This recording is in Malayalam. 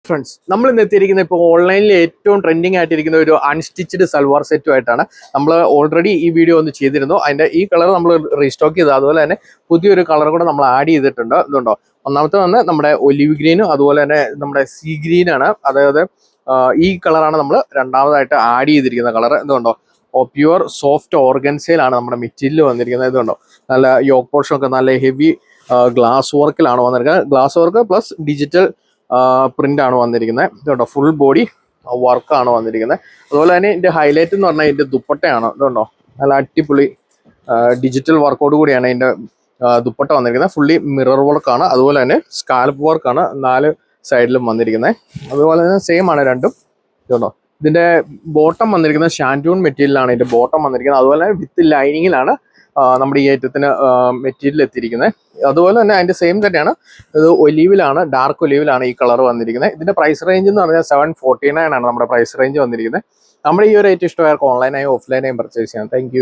ഫ്രണ്ട്സ്, നമ്മൾ ഇന്ന് എത്തിയിരിക്കുന്നത് ഇപ്പോൾ ഓൺലൈനിൽ ഏറ്റവും ട്രെൻഡിങ് ആയിട്ടിരിക്കുന്ന ഒരു അൺസ്റ്റിച്ച്ഡ് സൽവാർ സെറ്റുമായിട്ടാണ്. നമ്മൾ ഓൾറെഡി ഈ വീഡിയോ ഒന്ന് ചെയ്തിരുന്നു. അതിൻ്റെ ഈ കളർ നമ്മൾ റീസ്റ്റോക്ക് ചെയ്തു. അതുപോലെ തന്നെ പുതിയൊരു കളർ കൂടെ നമ്മൾ ആഡ് ചെയ്തിട്ടുണ്ട്. ഇതുണ്ടോ, ഒന്നാമത്തെ വന്ന് നമ്മുടെ ഒലിവ് ഗ്രീനും അതുപോലെ തന്നെ നമ്മുടെ സീ ഗ്രീനാണ്. അതായത് ഈ കളറാണ് നമ്മൾ രണ്ടാമതായിട്ട് ആഡ് ചെയ്തിരിക്കുന്ന കളർ. ഇതുണ്ടോ, പ്യുവർ സോഫ്റ്റ് ഓർഗൻസയിലാണ് നമ്മുടെ മെറ്റീരിയൽ വന്നിരിക്കുന്നത്. ഇതുണ്ടോ, നല്ല യോക്ക് പോർഷൻ ഒക്കെ നല്ല ഹെവി ഗ്ലാസ് വർക്കിലാണ് വന്നിരിക്കുന്നത്. Glass work plus digital print ആണ് വന്നിരിക്കുന്നത്. ഇതുണ്ടോ, ഫുൾ ബോഡി വർക്കാണ് വന്നിരിക്കുന്നത്. അതുപോലെ തന്നെ ഇതിന്റെ ഹൈലൈറ്റ് എന്ന് പറഞ്ഞാൽ ഇതിന്റെ ദുപ്പട്ടയാണ്. ഇതുണ്ടോ, നല്ല അടിപൊളി ഡിജിറ്റൽ വർക്കോട് കൂടിയാണ് ഇതിന്റെ ദുപ്പട്ട വന്നിരിക്കുന്നത്. ഫുള്ളി മിറർ വർക്കാണ്. അതുപോലെ തന്നെ സ്കാൽപ്പ് വർക്കാണ് 4 സൈഡിലും വന്നിരിക്കുന്നത്. അതുപോലെ തന്നെ സെയിം ആണ് രണ്ടും. ഇതുണ്ടോ, ഇതിന്റെ ബോട്ടം വന്നിരിക്കുന്നത് ഷാൻറ്റൂൺ മെറ്റീരിയലാണ് ഇതിന്റെ ബോട്ടം വന്നിരിക്കുന്നത്. അതുപോലെ തന്നെ വിത്ത് ലൈനിങ്ങിലാണ് നമ്മുടെ ഈ ഐറ്റത്തിന് മെറ്റീരിയൽ എത്തിയിരിക്കുന്നത്. അതുപോലെ തന്നെ അതിന്റെ സെയിം തന്നെയാണ്, ഇത് ഒലീവിലാണ്, ഡാർക്ക് ഒലീവിലാണ് ഈ കളർ വന്നിരിക്കുന്നത്. ഇതിന്റെ പ്രൈസ് റേഞ്ച് എന്ന് പറഞ്ഞാൽ 749 ആണ് നമ്മുടെ പ്രൈസ് റേഞ്ച് വന്നിരിക്കുന്നത്. നമ്മുടെ ഈ ഒരു ഐറ്റം ഇഷ്ടമായവർക്ക് ഓൺലൈനായും ഓഫ്ലൈനായും പർച്ചേസ് ചെയ്യാം. താങ്ക്